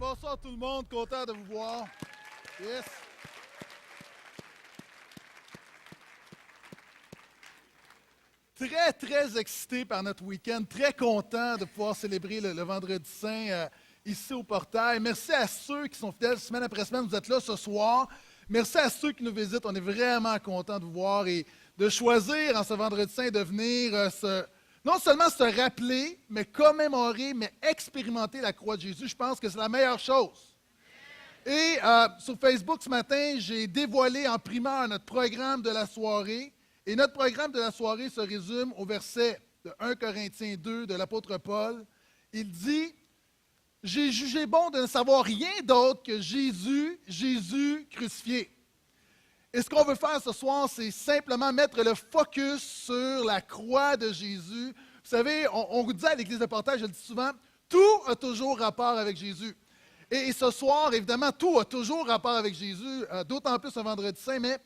bonsoir tout le monde, content de vous voir. Yes. Très excité par notre week-end, très content de pouvoir célébrer le Vendredi Saint ici au portail. Merci à ceux qui sont fidèles semaine après semaine, vous êtes là ce soir. Merci à ceux qui nous visitent, on est vraiment content de vous voir et de choisir en ce Vendredi Saint de venir non seulement se rappeler, mais commémorer, mais expérimenter la croix de Jésus. Je pense que c'est la meilleure chose. Et sur Facebook ce matin, j'ai dévoilé en primeur notre programme de la soirée. Et notre programme de la soirée se résume au verset de 1 Corinthiens 2 de l'apôtre Paul. Il dit « J'ai jugé bon de ne savoir rien d'autre que Jésus crucifié. » Et ce qu'on veut faire ce soir, c'est simplement mettre le focus sur la croix de Jésus. Vous savez, on vous dit à l'Église de Portail, je le dis souvent, tout a toujours rapport avec Jésus. Et ce soir, évidemment, tout a toujours rapport avec Jésus, d'autant plus un Vendredi Saint, mais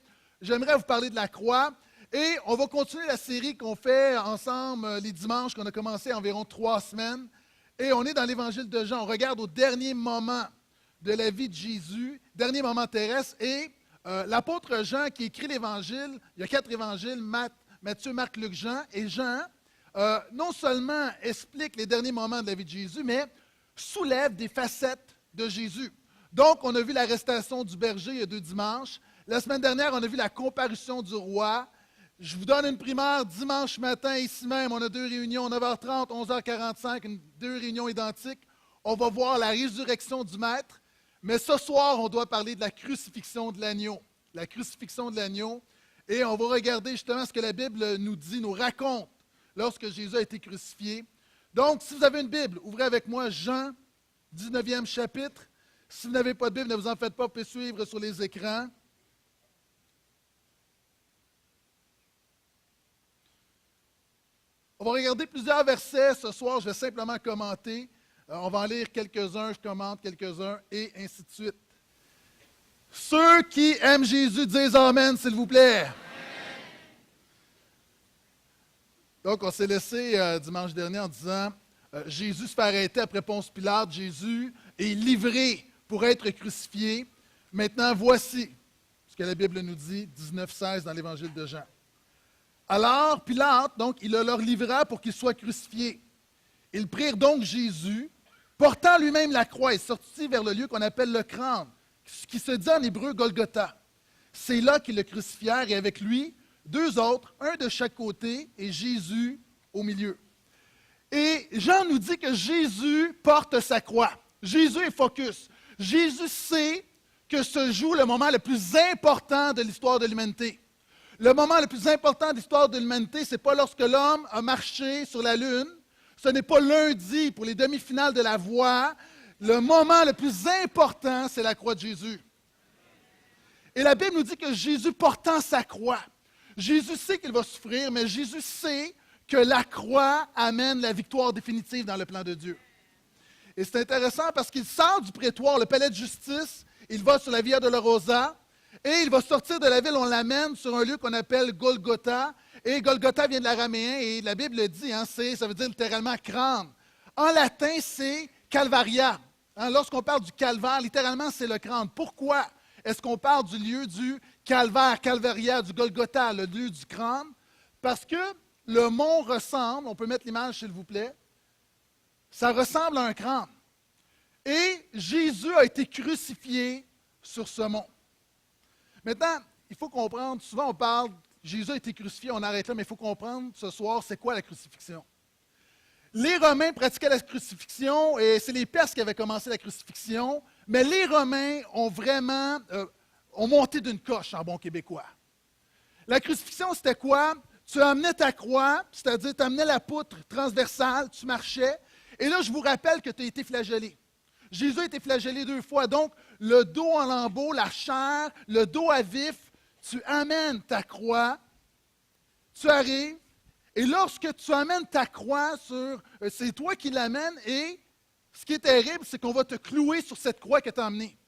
j'aimerais vous parler de la croix. Et on va continuer la série qu'on fait ensemble les dimanches, qu'on a commencé environ 3 semaines. Et on est dans l'Évangile de Jean. On regarde au dernier moment de la vie de Jésus, dernier moment terrestre, et l'apôtre Jean qui écrit l'Évangile, il y a 4 évangiles, Matthieu, Marc, Luc, Jean, et Jean, non seulement explique les derniers moments de la vie de Jésus, mais soulève des facettes de Jésus. Donc, on a vu l'arrestation du berger il y a 2 dimanches. La semaine dernière, on a vu la comparution du roi. Je vous donne une primaire dimanche matin, ici même, on a 2 réunions, 9h30, 11h45, 2 réunions identiques. On va voir la résurrection du Maître. Mais ce soir, on doit parler de la crucifixion de l'agneau. La crucifixion de l'agneau. Et on va regarder justement ce que la Bible nous dit, nous raconte lorsque Jésus a été crucifié. Donc, si vous avez une Bible, ouvrez avec moi Jean, 19e chapitre. Si vous n'avez pas de Bible, ne vous en faites pas, vous pouvez suivre sur les écrans. On va regarder plusieurs versets ce soir, je vais simplement commenter. On va en lire quelques-uns, je commente quelques-uns, et ainsi de suite. Ceux qui aiment Jésus, disent Amen, s'il vous plaît. Amen. Donc, on s'est laissé dimanche dernier en disant Jésus se fait arrêter après Ponce Pilate. Jésus est livré pour être crucifié. Maintenant, voici ce que la Bible nous dit, 19-16 dans l'Évangile de Jean. Alors, Pilate, donc, il leur livra pour qu'il soit crucifié. Ils prirent donc Jésus, portant lui-même la croix, et sortit vers le lieu qu'on appelle le crâne, qui se dit en hébreu Golgotha. C'est là qu'ils le crucifièrent, et avec lui, 2 autres, un de chaque côté, et Jésus au milieu. Et Jean nous dit que Jésus porte sa croix. Jésus est focus. Jésus sait que se joue le moment le plus important de l'histoire de l'humanité. Le moment le plus important de l'histoire de l'humanité, ce n'est pas lorsque l'homme a marché sur la Lune. Ce n'est pas lundi pour les demi-finales de la voie. Le moment le plus important, c'est la croix de Jésus. Et la Bible nous dit que Jésus portant sa croix, Jésus sait qu'il va souffrir, mais Jésus sait que la croix amène la victoire définitive dans le plan de Dieu. Et c'est intéressant parce qu'il sort du prétoire, le palais de justice, il va sur la Via Dolorosa, et il va sortir de la ville, on l'amène sur un lieu qu'on appelle Golgotha. Et Golgotha vient de l'araméen, et la Bible le dit, ça veut dire littéralement crâne. En latin, c'est Calvaria. Lorsqu'on parle du calvaire, littéralement, c'est le crâne. Pourquoi est-ce qu'on parle du lieu du calvaire, Calvaria, du Golgotha, le lieu du crâne? Parce que le mont ressemble, on peut mettre l'image s'il vous plaît, ça ressemble à un crâne. Et Jésus a été crucifié sur ce mont. Maintenant, il faut comprendre, souvent on parle, Jésus a été crucifié, on arrête là, mais il faut comprendre ce soir, c'est quoi la crucifixion? Les Romains pratiquaient la crucifixion, et c'est les Perses qui avaient commencé la crucifixion, mais les Romains ont vraiment ont monté d'une coche en bon québécois. La crucifixion, c'était quoi? Tu amenais ta croix, c'est-à-dire tu amenais la poutre transversale, tu marchais, et là, je vous rappelle que tu as été flagellé. Jésus a été flagellé 2 fois, donc le dos en lambeaux, la chair, le dos à vif, tu amènes ta croix, tu arrives, et lorsque tu amènes ta croix c'est toi qui l'amènes, et ce qui est terrible, c'est qu'on va te clouer sur cette croix que tu as amenée.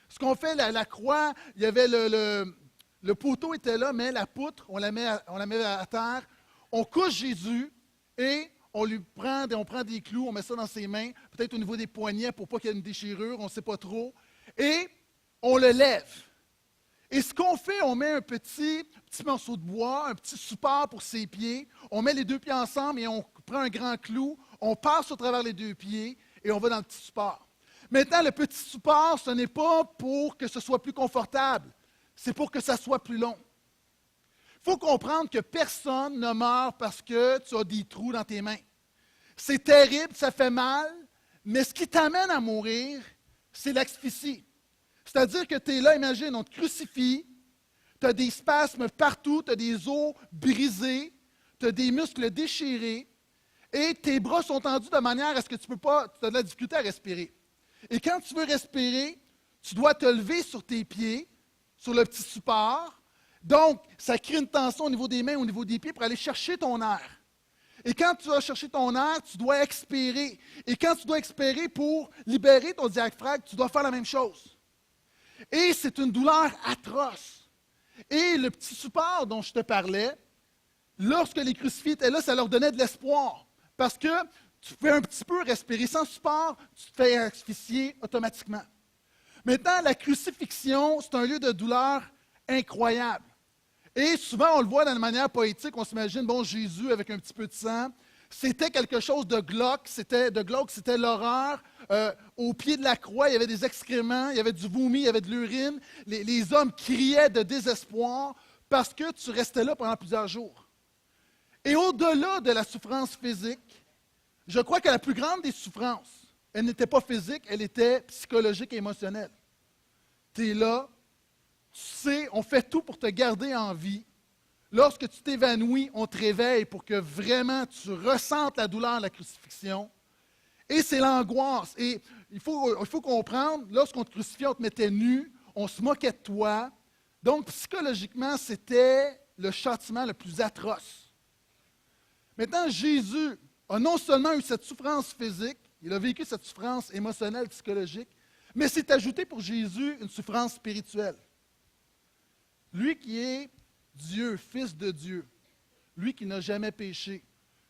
Ce qu'on fait, la croix, il y avait le poteau était là, mais la poutre, on la met à terre, on couche Jésus, et on prend des clous, on met ça dans ses mains, peut-être au niveau des poignets pour pas qu'il y ait une déchirure, on ne sait pas trop, et on le lève. Et ce qu'on fait, on met un petit morceau de bois, un petit support pour ses pieds, on met les deux pieds ensemble et on prend un grand clou, on passe au travers les deux pieds et on va dans le petit support. Maintenant, le petit support, ce n'est pas pour que ce soit plus confortable, c'est pour que ça soit plus long. Il faut comprendre que personne ne meurt parce que tu as des trous dans tes mains. C'est terrible, ça fait mal, mais ce qui t'amène à mourir, c'est l'asphyxie. C'est-à-dire que tu es là, imagine, on te crucifie, tu as des spasmes partout, tu as des os brisés, tu as des muscles déchirés, et tes bras sont tendus de manière à ce que tu as de la difficulté à respirer. Et quand tu veux respirer, tu dois te lever sur tes pieds, sur le petit support. Donc, ça crée une tension au niveau des mains, au niveau des pieds pour aller chercher ton air. Et quand tu vas chercher ton air, tu dois expirer. Et quand tu dois expirer pour libérer ton diaphragme, tu dois faire la même chose. Et c'est une douleur atroce. Et le petit support dont je te parlais, lorsque les crucifiés étaient là, ça leur donnait de l'espoir. Parce que tu fais un petit peu respirer sans support, tu te fais asphyxier automatiquement. Maintenant, la crucifixion, c'est un lieu de douleur incroyable. Et souvent, on le voit d'une manière poétique, on s'imagine, bon, Jésus avec un petit peu de sang. C'était quelque chose de glauque, c'était l'horreur. Au pied de la croix, il y avait des excréments, il y avait du vomi, il y avait de l'urine. Les hommes criaient de désespoir parce que tu restais là pendant plusieurs jours. Et au-delà de la souffrance physique, je crois que la plus grande des souffrances, elle n'était pas physique, elle était psychologique et émotionnelle. Tu es là, tu sais, on fait tout pour te garder en vie. Lorsque tu t'évanouis, on te réveille pour que vraiment tu ressentes la douleur de la crucifixion. Et c'est l'angoisse. Et il faut comprendre, lorsqu'on te crucifiait, on te mettait nu, on se moquait de toi. Donc, psychologiquement, c'était le châtiment le plus atroce. Maintenant, Jésus a non seulement eu cette souffrance physique, il a vécu cette souffrance émotionnelle, psychologique, mais c'est ajouté pour Jésus une souffrance spirituelle. Lui qui est Dieu, Fils de Dieu, lui qui n'a jamais péché,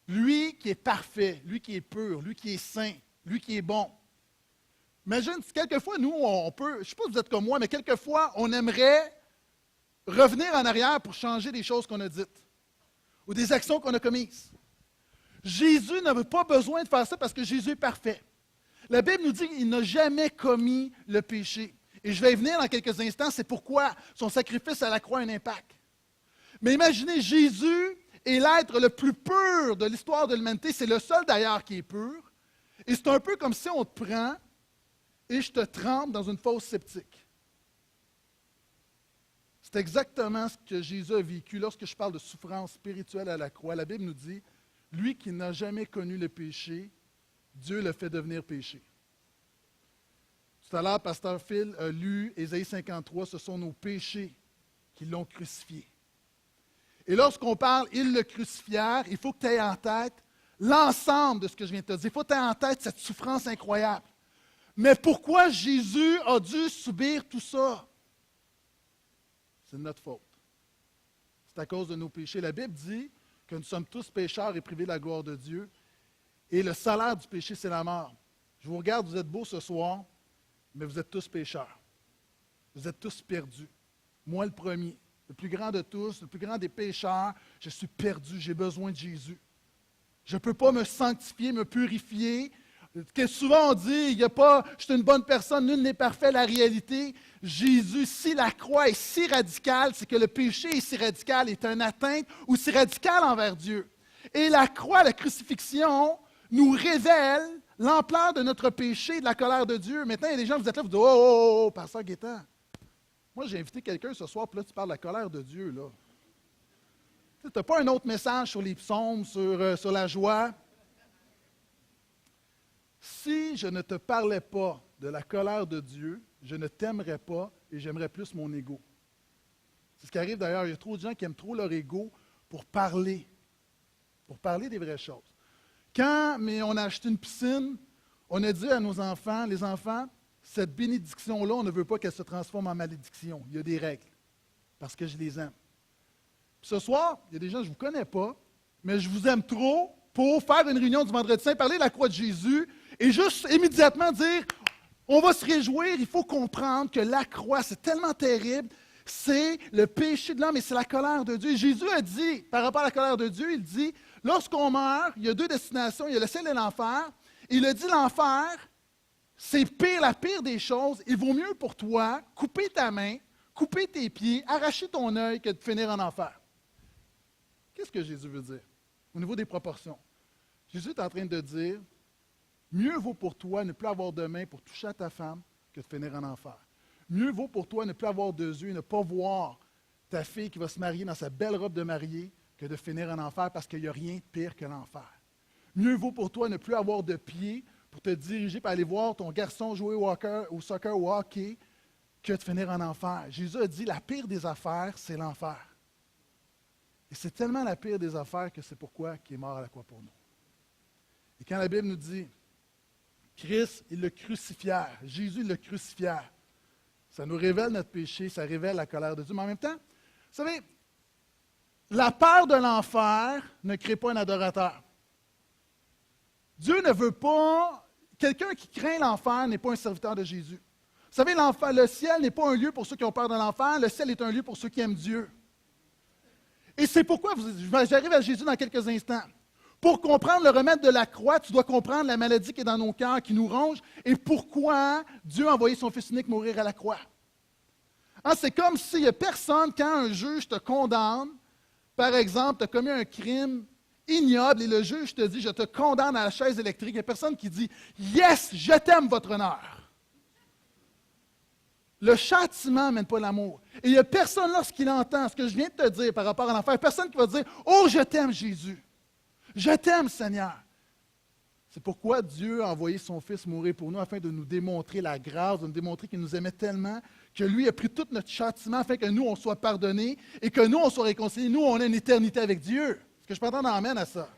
lui qui est parfait, lui qui est pur, lui qui est saint, lui qui est bon. Imagine, quelquefois, nous, on peut, je ne sais pas si vous êtes comme moi, mais quelquefois, on aimerait revenir en arrière pour changer des choses qu'on a dites ou des actions qu'on a commises. Jésus n'avait pas besoin de faire ça parce que Jésus est parfait. La Bible nous dit qu'il n'a jamais commis le péché. Et je vais y venir dans quelques instants, c'est pourquoi son sacrifice à la croix a un impact. Mais imaginez, Jésus est l'être le plus pur de l'histoire de l'humanité. C'est le seul d'ailleurs qui est pur. Et c'est un peu comme si on te prend et je te trempe dans une fosse septique. C'est exactement ce que Jésus a vécu lorsque je parle de souffrance spirituelle à la croix. La Bible nous dit, lui qui n'a jamais connu le péché, Dieu le fait devenir péché. Tout à l'heure, Pasteur Phil a lu Ésaïe 53, ce sont nos péchés qui l'ont crucifié. Et lorsqu'on parle, ils le crucifièrent, il faut que tu aies en tête l'ensemble de ce que je viens de te dire. Il faut que tu aies en tête cette souffrance incroyable. Mais pourquoi Jésus a dû subir tout ça? C'est de notre faute. C'est à cause de nos péchés. La Bible dit que nous sommes tous pécheurs et privés de la gloire de Dieu. Et le salaire du péché, c'est la mort. Je vous regarde, vous êtes beaux ce soir, mais vous êtes tous pécheurs. Vous êtes tous perdus. Moi le premier. Le plus grand de tous, le plus grand des pécheurs, je suis perdu, j'ai besoin de Jésus. Je ne peux pas me sanctifier, me purifier. Que souvent on dit, il y a pas, je suis une bonne personne, nul n'est parfait. La réalité, Jésus, si la croix est si radicale, c'est que le péché est si radical, est une atteinte ou si radical envers Dieu. Et la croix, la crucifixion, nous révèle l'ampleur de notre péché, de la colère de Dieu. Maintenant, il y a des gens, vous êtes là, vous dites, oh, pasteur Gaétan. Moi, j'ai invité quelqu'un ce soir, puis là, tu parles de la colère de Dieu, là. Tu n'as pas un autre message sur les psaumes, sur la joie. Si je ne te parlais pas de la colère de Dieu, je ne t'aimerais pas et j'aimerais plus mon ego. C'est ce qui arrive d'ailleurs. Il y a trop de gens qui aiment trop leur ego pour parler des vraies choses. Quand on a acheté une piscine, on a dit à nos enfants, les enfants, cette bénédiction-là, on ne veut pas qu'elle se transforme en malédiction. Il y a des règles, parce que je les aime. Puis ce soir, il y a des gens que je ne vous connais pas, mais je vous aime trop pour faire une réunion du Vendredi Saint, parler de la croix de Jésus et juste immédiatement dire, on va se réjouir, il faut comprendre que la croix, c'est tellement terrible, c'est le péché de l'homme et c'est la colère de Dieu. Et Jésus a dit, par rapport à la colère de Dieu, il dit, lorsqu'on meurt, il y a deux destinations, il y a le ciel et l'enfer. Il a dit, l'enfer, c'est pire, la pire des choses. Il vaut mieux pour toi couper ta main, couper tes pieds, arracher ton œil que de finir en enfer. Qu'est-ce que Jésus veut dire au niveau des proportions? Jésus est en train de dire, mieux vaut pour toi ne plus avoir de main pour toucher à ta femme que de finir en enfer. Mieux vaut pour toi ne plus avoir de yeux et ne pas voir ta fille qui va se marier dans sa belle robe de mariée que de finir en enfer parce qu'il n'y a rien de pire que l'enfer. Mieux vaut pour toi ne plus avoir de pieds pour te diriger pour aller voir ton garçon jouer au soccer ou au hockey que de finir en enfer. Jésus a dit la pire des affaires, c'est l'enfer. Et c'est tellement la pire des affaires que c'est pourquoi il est mort à la croix pour nous. Et quand la Bible nous dit Christ, ils le crucifièrent, Jésus le crucifièrent, ça nous révèle notre péché, ça révèle la colère de Dieu. Mais en même temps, vous savez, la peur de l'enfer ne crée pas un adorateur. Dieu ne veut pas... Quelqu'un qui craint l'enfer n'est pas un serviteur de Jésus. Vous savez, le ciel n'est pas un lieu pour ceux qui ont peur de l'enfer, le ciel est un lieu pour ceux qui aiment Dieu. Et c'est pourquoi, j'arrive à Jésus dans quelques instants. Pour comprendre le remède de la croix, tu dois comprendre la maladie qui est dans nos cœurs, qui nous ronge, et pourquoi Dieu a envoyé son Fils unique mourir à la croix. Hein, c'est comme s'il n'y a personne, quand un juge te condamne, par exemple, tu as commis un crime ignoble, et le juge te dit, je te condamne à la chaise électrique, il n'y a personne qui dit, yes, je t'aime, votre honneur. Le châtiment n'amène pas l'amour. Et il n'y a personne, lorsqu'il entend ce que je viens de te dire par rapport à l'enfer, personne qui va dire, oh, je t'aime, Jésus. Je t'aime, Seigneur. C'est pourquoi Dieu a envoyé son Fils mourir pour nous, afin de nous démontrer la grâce, de nous démontrer qu'il nous aimait tellement, que lui a pris tout notre châtiment, afin que nous, on soit pardonnés et que nous, on soit réconciliés. Nous, on a une éternité avec Dieu. Est-ce que je peux entendre amène à ça?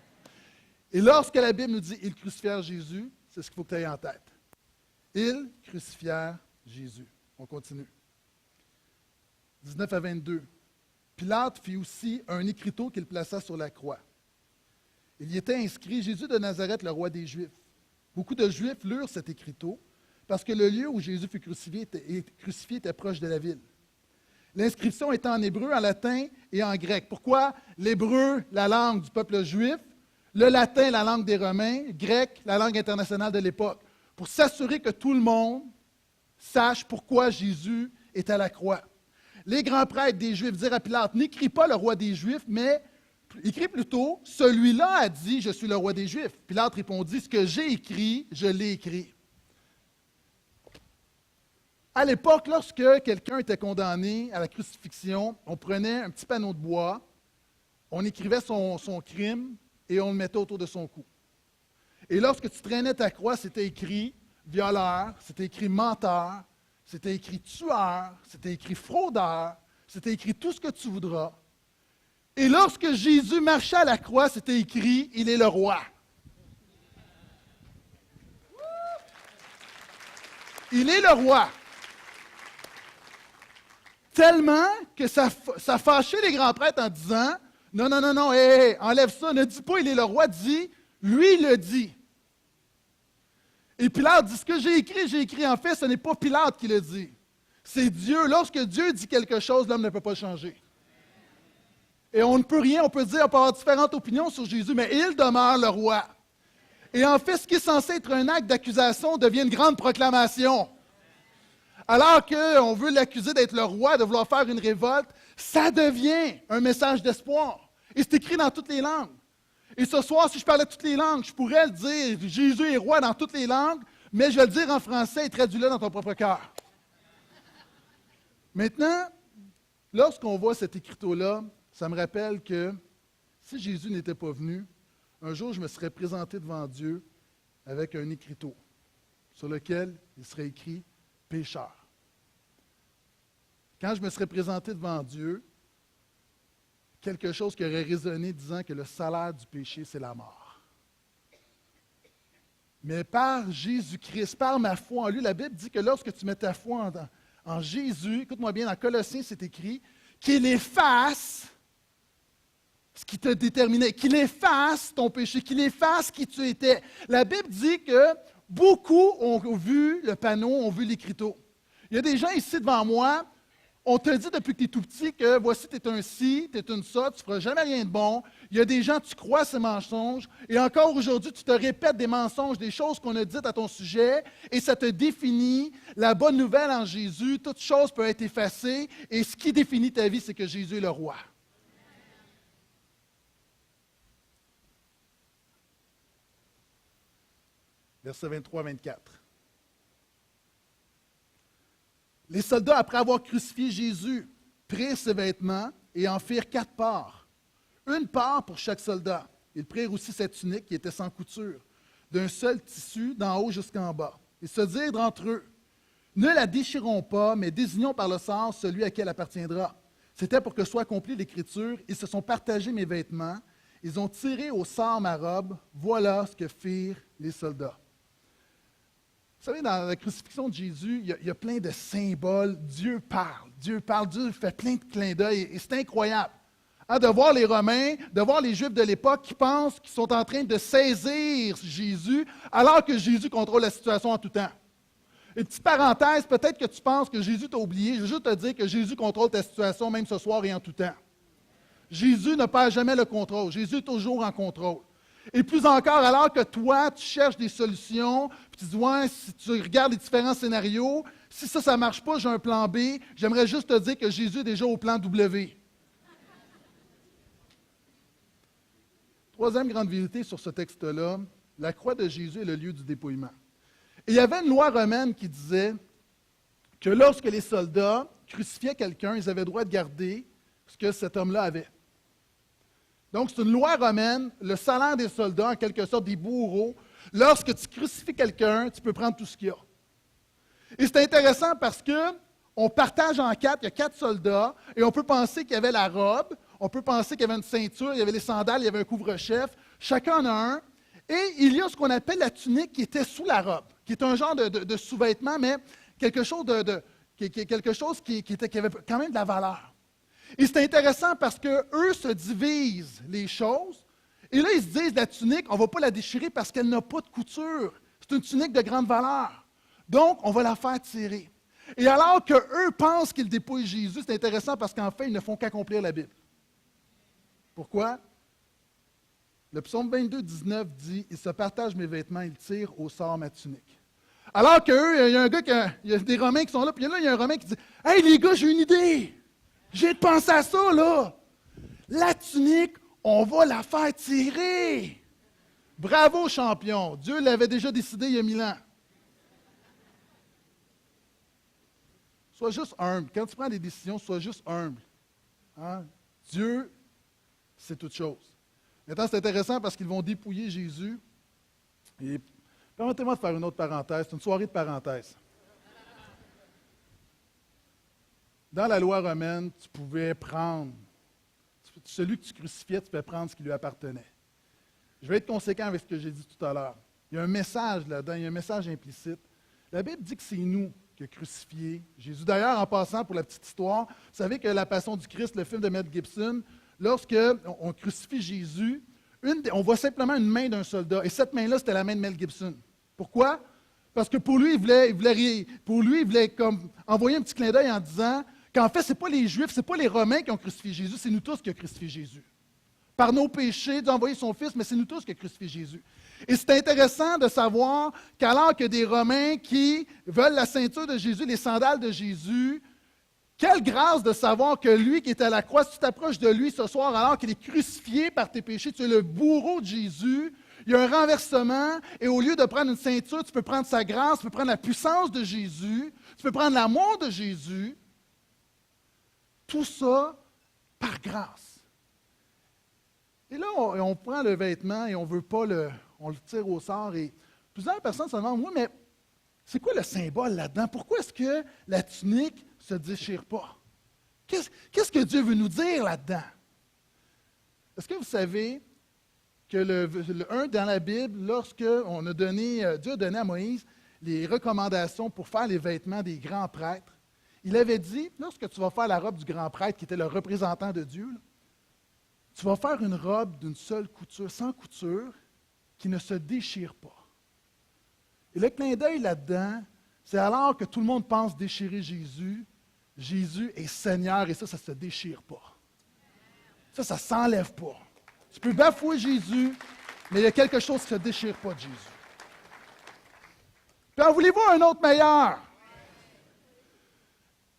Et lorsque la Bible nous dit « Ils crucifièrent Jésus », c'est ce qu'il faut que tu aies en tête. Ils crucifièrent Jésus. On continue. 19 à 22. Pilate fit aussi un écriteau qu'il plaça sur la croix. Il y était inscrit « Jésus de Nazareth, le roi des Juifs ». Beaucoup de Juifs lurent cet écriteau parce que le lieu où Jésus fut crucifié était proche de la ville. L'inscription était en hébreu, en latin et en grec. Pourquoi l'hébreu, la langue du peuple juif, le latin, la langue des Romains, grec, la langue internationale de l'époque? Pour s'assurer que tout le monde sache pourquoi Jésus est à la croix. Les grands prêtres des Juifs dirent à Pilate, n'écris pas le roi des Juifs, mais écris plutôt, celui-là a dit, je suis le roi des Juifs. Pilate répondit, ce que j'ai écrit, je l'ai écrit. À l'époque, lorsque quelqu'un était condamné à la crucifixion, on prenait un petit panneau de bois, on écrivait son crime et on le mettait autour de son cou. Et lorsque tu traînais ta croix, c'était écrit violeur, c'était écrit menteur, c'était écrit tueur, c'était écrit fraudeur, c'était écrit tout ce que tu voudras. Et lorsque Jésus marchait à la croix, c'était écrit, il est le roi. Il est le roi. Tellement que ça fâchait les grands prêtres en disant, non, non, non, non, hé, enlève ça, ne dis pas il est le roi, dis, lui il le dit. Et Pilate dit, ce que j'ai écrit, en fait, ce n'est pas Pilate qui le dit. C'est Dieu. Lorsque Dieu dit quelque chose, l'homme ne peut pas le changer. Et on ne peut rien, on peut dire, on peut avoir différentes opinions sur Jésus, mais il demeure le roi. Et en fait, ce qui est censé être un acte d'accusation devient une grande proclamation. Alors qu'on veut l'accuser d'être le roi, de vouloir faire une révolte, ça devient un message d'espoir. Et c'est écrit dans toutes les langues. Et ce soir, si je parlais toutes les langues, je pourrais le dire, Jésus est roi dans toutes les langues, mais je vais le dire en français et traduis-le dans ton propre cœur. Maintenant, lorsqu'on voit cet écriteau-là, ça me rappelle que si Jésus n'était pas venu, un jour je me serais présenté devant Dieu avec un écriteau sur lequel il serait écrit « pécheur ». Quand je me serais présenté devant Dieu, quelque chose qui aurait résonné disant que le salaire du péché, c'est la mort. Mais par Jésus-Christ, par ma foi en lui, la Bible dit que lorsque tu mets ta foi en Jésus, écoute-moi bien, dans Colossiens, c'est écrit qu'il efface ce qui te déterminait, qu'il efface ton péché, qu'il efface qui tu étais. La Bible dit que beaucoup ont vu le panneau, ont vu l'écriteau. Il y a des gens ici devant moi, on te dit depuis que tu es tout petit que voici, tu es un ci, tu es une ça, tu ne feras jamais rien de bon. Il y a des gens, tu crois ces mensonges, et encore aujourd'hui, tu te répètes des mensonges, des choses qu'on a dites à ton sujet, et ça te définit. La bonne nouvelle en Jésus, toute chose peut être effacée, et ce qui définit ta vie, c'est que Jésus est le roi. Versets 23-24. Les soldats, après avoir crucifié Jésus, prirent ses vêtements et en firent 4 parts. Une part pour chaque soldat. Ils prirent aussi cette tunique qui était sans couture, d'un seul tissu, d'en haut jusqu'en bas. Ils se dirent entre eux, « Ne la déchirons pas, mais désignons par le sort celui à qui elle appartiendra. » C'était pour que soit accomplie l'Écriture. Ils se sont partagés mes vêtements. Ils ont tiré au sort ma robe. Voilà ce que firent les soldats. Vous savez, dans la crucifixion de Jésus, il y a plein de symboles. Dieu parle, Dieu fait plein de clins d'œil et c'est incroyable. De voir les Romains, de voir les Juifs de l'époque qui pensent qu'ils sont en train de saisir Jésus alors que Jésus contrôle la situation en tout temps. Une petite parenthèse, peut-être que tu penses que Jésus t'a oublié. Je veux juste te dire que Jésus contrôle ta situation même ce soir et en tout temps. Jésus ne perd jamais le contrôle. Jésus est toujours en contrôle. Et plus encore, alors que toi, tu cherches des solutions, puis tu dis, ouais, si tu regardes les différents scénarios, si ça ne marche pas, j'ai un plan B, j'aimerais juste te dire que Jésus est déjà au plan W. Troisième grande vérité sur ce texte-là, la croix de Jésus est le lieu du dépouillement. Et il y avait une loi romaine qui disait que lorsque les soldats crucifiaient quelqu'un, ils avaient le droit de garder ce que cet homme-là avait. Donc, c'est une loi romaine, le salaire des soldats, en quelque sorte des bourreaux. Lorsque tu crucifies quelqu'un, tu peux prendre tout ce qu'il y a. Et c'est intéressant parce qu'on partage en 4, il y a 4 soldats, et on peut penser qu'il y avait la robe, on peut penser qu'il y avait une ceinture, il y avait les sandales, il y avait un couvre-chef. Chacun en a un. Et il y a ce qu'on appelle la tunique qui était sous la robe, qui est un genre de sous-vêtement, mais quelque chose, qui avait quand même de la valeur. Et c'est intéressant parce qu'eux se divisent les choses. Et là, ils se disent, la tunique, on ne va pas la déchirer parce qu'elle n'a pas de couture. C'est une tunique de grande valeur. Donc, on va la faire tirer. Et alors qu'eux pensent qu'ils dépouillent Jésus, c'est intéressant parce qu'en fait, ils ne font qu'accomplir la Bible. Pourquoi? Le psaume 22, 19 dit, « Ils se partagent mes vêtements, ils tirent au sort ma tunique. » Alors qu'eux, il y a un gars, il y a des Romains qui sont là, puis là, il y a un Romain qui dit, « Hey les gars, j'ai une idée! J'ai pensé à ça, là! La tunique, on va la faire tirer! » Bravo, champion! Dieu l'avait déjà décidé il y a 1000 ans. Sois juste humble. Quand tu prends des décisions, sois juste humble. Hein? Dieu, c'est toute chose. Maintenant, c'est intéressant parce qu'ils vont dépouiller Jésus. Et permettez-moi de faire une autre parenthèse. C'est une soirée de parenthèse. Dans la loi romaine, tu pouvais prendre, celui que tu crucifiais, tu pouvais prendre ce qui lui appartenait. Je vais être conséquent avec ce que j'ai dit tout à l'heure. Il y a un message là-dedans, il y a un message implicite. La Bible dit que c'est nous qui avons crucifié Jésus. D'ailleurs, en passant pour la petite histoire, vous savez que La Passion du Christ, le film de Mel Gibson, lorsqu'on crucifie Jésus, on voit simplement une main d'un soldat. Et cette main-là, c'était la main de Mel Gibson. Pourquoi? Parce que pour lui, il voulait comme envoyer un petit clin d'œil en disant qu'en fait, ce n'est pas les Juifs, ce n'est pas les Romains qui ont crucifié Jésus, c'est nous tous qui avons crucifié Jésus. Par nos péchés, Dieu a envoyé son Fils, mais c'est nous tous qui avons crucifié Jésus. Et c'est intéressant de savoir qu'alors qu'il y a des Romains qui veulent la ceinture de Jésus, les sandales de Jésus, quelle grâce de savoir que lui qui est à la croix, si tu t'approches de lui ce soir alors qu'il est crucifié par tes péchés, tu es le bourreau de Jésus, il y a un renversement, et au lieu de prendre une ceinture, tu peux prendre sa grâce, tu peux prendre la puissance de Jésus, tu peux prendre l'amour de Jésus. Tout ça par grâce. Et là, on prend le vêtement et on veut pas on le tire au sort. Et plusieurs personnes se demandent, oui, mais c'est quoi le symbole là-dedans? Pourquoi est-ce que la tunique ne se déchire pas? Qu'est-ce que Dieu veut nous dire là-dedans? Est-ce que vous savez que dans la Bible, Dieu a donné à Moïse les recommandations pour faire les vêtements des grands prêtres, il avait dit, lorsque tu vas faire la robe du grand prêtre, qui était le représentant de Dieu, là, tu vas faire une robe d'une seule couture, sans couture, qui ne se déchire pas. Et le clin d'œil là-dedans, c'est alors que tout le monde pense déchirer Jésus, Jésus est Seigneur et ça ne se déchire pas. Ça ne s'enlève pas. Tu peux bafouer Jésus, mais il y a quelque chose qui ne se déchire pas de Jésus. Puis en voulez-vous un autre meilleur?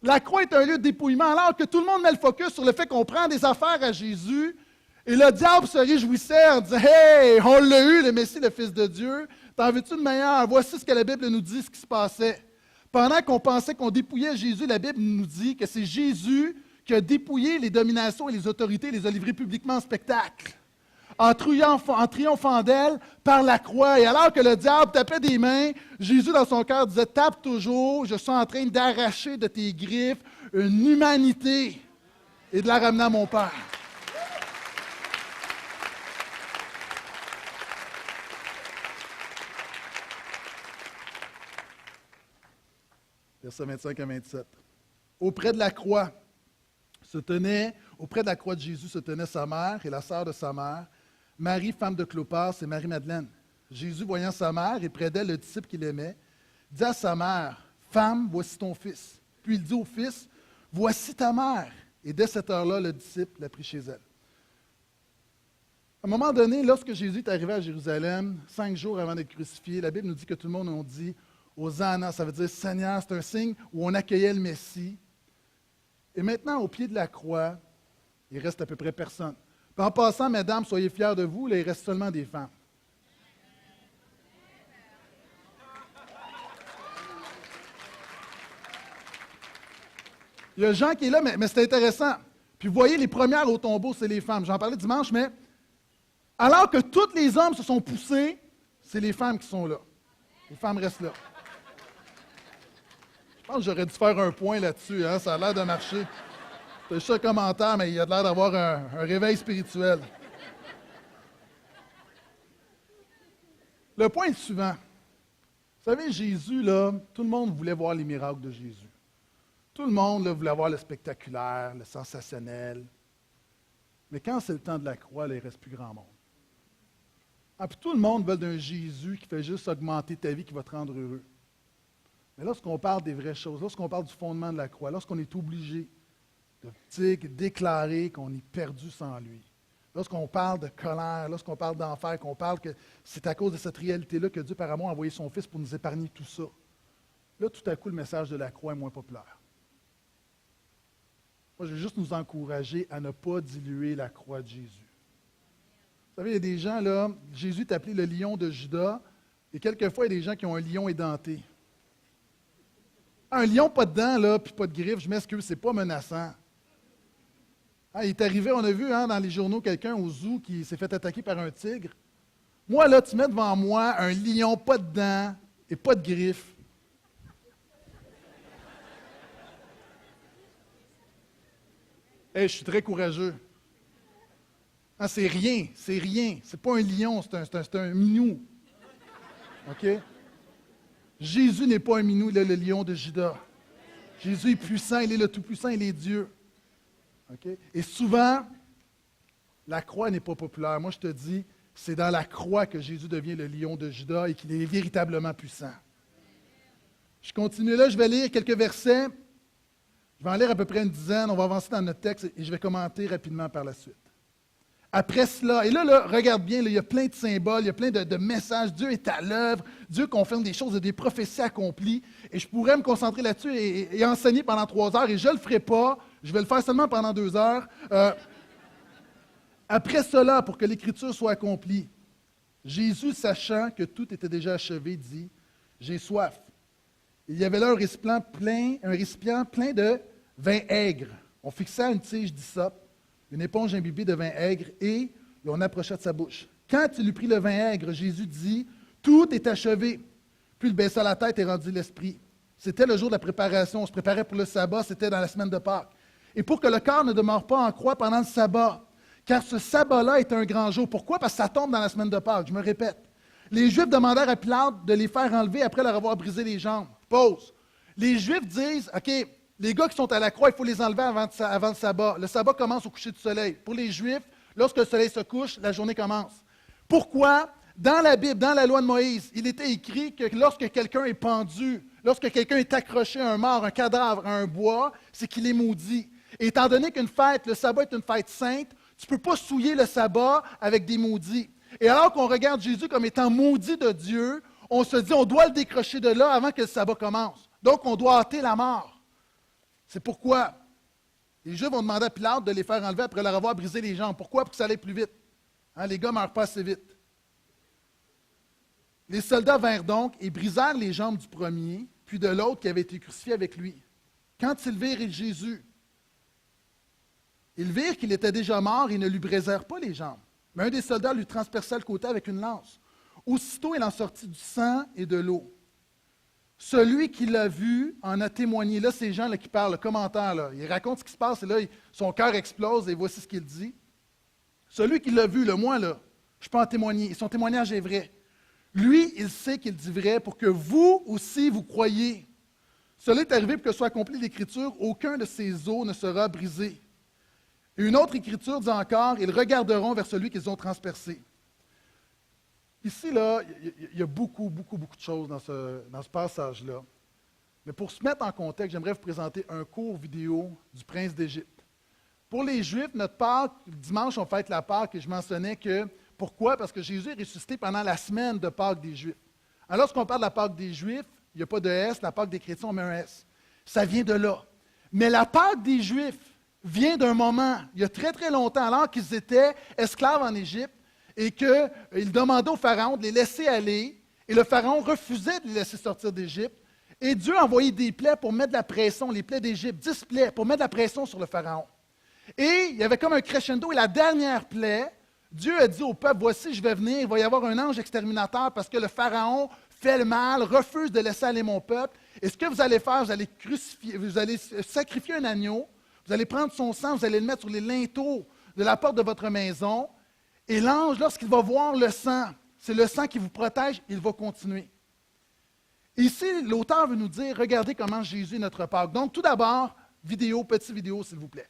La croix est un lieu de dépouillement, alors que tout le monde met le focus sur le fait qu'on prend des affaires à Jésus, et le diable se réjouissait en disant « Hey, on l'a eu, le Messie, le Fils de Dieu, t'en veux-tu de meilleur? » Voici ce que la Bible nous dit, ce qui se passait. Pendant qu'on pensait qu'on dépouillait Jésus, la Bible nous dit que c'est Jésus qui a dépouillé les dominations et les autorités, les a livrés publiquement en spectacle, en triomphant d'elle par la croix. Et alors que le diable tapait des mains, Jésus, dans son cœur, disait « Tape toujours, je suis en train d'arracher de tes griffes une humanité et de la ramener à mon Père. » Versets 25 à 27. Auprès de la croix de Jésus se tenait sa mère et la sœur de sa mère, Marie, femme de Clopas, et Marie-Madeleine. Jésus, voyant sa mère et près d'elle le disciple qu'il aimait, dit à sa mère, « Femme, voici ton fils. » Puis il dit au fils, « Voici ta mère. » Et dès cette heure-là, le disciple l'a pris chez elle. À un moment donné, lorsque Jésus est arrivé à Jérusalem, 5 jours avant d'être crucifié, la Bible nous dit que tout le monde a dit « Hosanna », ça veut dire « Seigneur », c'est un signe où on accueillait le Messie. Et maintenant, au pied de la croix, il reste à peu près personne. Puis en passant, mesdames, soyez fiers de vous, là, il reste seulement des femmes. Il y a Jean qui est là, mais c'est intéressant. Puis vous voyez, les premières au tombeau, c'est les femmes. J'en parlais dimanche, mais alors que tous les hommes se sont poussés, c'est les femmes qui sont là. Les femmes restent là. Je pense que j'aurais dû faire un point là-dessus, hein? Ça a l'air de marcher. C'est juste un commentaire, mais il a l'air d'avoir un réveil spirituel. Le point est le suivant. Vous savez, Jésus, là, tout le monde voulait voir les miracles de Jésus. Tout le monde là, voulait voir le spectaculaire, le sensationnel. Mais quand c'est le temps de la croix, là, il ne reste plus grand monde. Ah, puis tout le monde veut d'un Jésus qui fait juste augmenter ta vie, qui va te rendre heureux. Mais lorsqu'on parle des vraies choses, lorsqu'on parle du fondement de la croix, lorsqu'on est obligé de déclarer qu'on est perdu sans lui, lorsqu'on parle de colère, lorsqu'on parle d'enfer, qu'on parle que c'est à cause de cette réalité-là que Dieu, par amour, a envoyé son Fils pour nous épargner tout ça, là, tout à coup, le message de la croix est moins populaire. Moi, je veux juste nous encourager à ne pas diluer la croix de Jésus. Vous savez, il y a des gens, là, Jésus est appelé le lion de Juda, et quelquefois, il y a des gens qui ont un lion édenté. Un lion pas de dents, là, puis pas de griffes, je m'excuse, c'est pas menaçant. Ah, il est arrivé, on a vu dans les journaux quelqu'un au zoo qui s'est fait attaquer par un tigre. Moi, là, tu mets devant moi un lion pas de dents et pas de griffes. Hey, je suis très courageux. Ah, c'est rien. C'est pas un lion, c'est un minou. OK? Jésus n'est pas un minou, il est le lion de Juda. Jésus est puissant, il est le Tout-Puissant, il est Dieu. Okay? Et souvent, la croix n'est pas populaire. Moi, je te dis, c'est dans la croix que Jésus devient le lion de Juda et qu'il est véritablement puissant. Je continue là, je vais lire quelques versets. Je vais en lire à peu près une dizaine. On va avancer dans notre texte et je vais commenter rapidement par la suite. Après cela, et là, regarde bien, là, il y a plein de symboles, il y a plein de messages. Dieu est à l'œuvre, Dieu confirme des choses, des prophéties accomplies. Et je pourrais me concentrer là-dessus et enseigner pendant 3 heures, et je ne le ferai pas. Je vais le faire seulement pendant 2 heures. Après cela, pour que l'Écriture soit accomplie, Jésus, sachant que tout était déjà achevé, dit « J'ai soif ». Il y avait là un récipient plein de vin aigre. On fixait une tige d'hysope, une éponge imbibée de vin aigre, et on approcha de sa bouche. Quand il eut pris le vin aigre, Jésus dit « Tout est achevé ». Puis il baissa la tête et rendit l'esprit. C'était le jour de la préparation. On se préparait pour le sabbat, c'était dans la semaine de Pâques. Et pour que le corps ne demeure pas en croix pendant le sabbat, car ce sabbat-là est un grand jour. Pourquoi? Parce que ça tombe dans la semaine de Pâques. Je me répète. Les Juifs demandèrent à Pilate de les faire enlever après leur avoir brisé les jambes. Pause. Les Juifs disent, OK, les gars qui sont à la croix, il faut les enlever avant le sabbat. Le sabbat commence au coucher du soleil. Pour les Juifs, lorsque le soleil se couche, la journée commence. Pourquoi? Dans la Bible, dans la loi de Moïse, il était écrit que lorsque quelqu'un est pendu, lorsque quelqu'un est accroché à un mort, un cadavre, à un bois, c'est qu'il est maudit. Et étant donné qu'une fête, le sabbat est une fête sainte, tu ne peux pas souiller le sabbat avec des maudits. Et alors qu'on regarde Jésus comme étant maudit de Dieu, on se dit on doit le décrocher de là avant que le sabbat commence. Donc on doit hâter la mort. C'est pourquoi les Juifs vont demander à Pilate de les faire enlever après leur avoir brisé les jambes. Pourquoi? Pour que ça aille plus vite. Les gars ne meurent pas assez vite. Les soldats vinrent donc et brisèrent les jambes du premier, puis de l'autre qui avait été crucifié avec lui. Quand ils virent Jésus, ils virent qu'il était déjà mort et ne lui brisèrent pas les jambes. Mais un des soldats lui transperça le côté avec une lance. Aussitôt, il en sortit du sang et de l'eau. Celui qui l'a vu en a témoigné. Là, ces gens là, qui parlent, le commentaire, là, ils racontent ce qui se passe et là, son cœur explose et voici ce qu'il dit. Celui qui l'a vu, le moi, là, je peux en témoigner. Et son témoignage est vrai. Lui, il sait qu'il dit vrai pour que vous aussi vous croyiez. Cela est arrivé pour que soit accomplie l'Écriture, aucun de ses os ne sera brisé. Et une autre Écriture dit encore, ils regarderont vers celui qu'ils ont transpercé. Ici, là, il y a beaucoup de choses dans ce passage-là. Mais pour se mettre en contexte, j'aimerais vous présenter un court vidéo du prince d'Égypte. Pour les Juifs, notre Pâques, dimanche, on fête la Pâques et je mentionnais que, pourquoi? Parce que Jésus est ressuscité pendant la semaine de Pâques des Juifs. Alors, lorsqu'on parle de la Pâques des Juifs, il n'y a pas de S, la Pâques des chrétiens, on met un S. Ça vient de là. Mais la Pâques des Juifs vient d'un moment, il y a très très longtemps, alors qu'ils étaient esclaves en Égypte et qu'ils demandaient au Pharaon de les laisser aller et le Pharaon refusait de les laisser sortir d'Égypte. Et Dieu a envoyé des plaies pour mettre de la pression, les plaies d'Égypte, 10 plaies pour mettre de la pression sur le Pharaon. Et il y avait comme un crescendo et la dernière plaie, Dieu a dit au peuple, voici, je vais venir, il va y avoir un ange exterminateur parce que le Pharaon fait le mal, refuse de laisser aller mon peuple. Et ce que vous allez faire, vous allez sacrifier un agneau, vous allez prendre son sang, vous allez le mettre sur les linteaux de la porte de votre maison. Et l'ange, lorsqu'il va voir le sang, c'est le sang qui vous protège, il va continuer. Ici, l'auteur veut nous dire, regardez comment Jésus est notre Pâques. Donc, tout d'abord, petite vidéo, s'il vous plaît.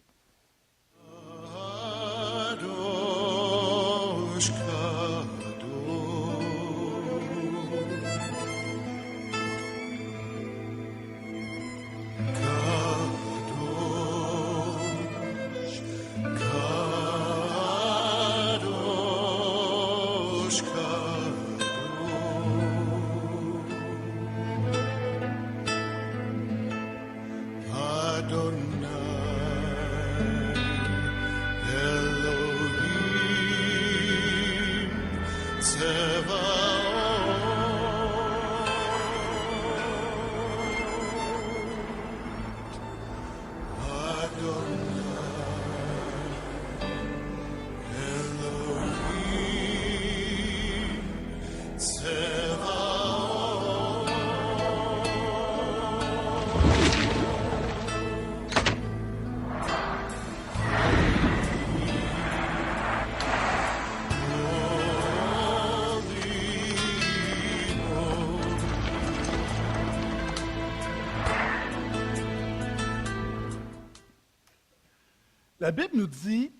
La Bible nous dit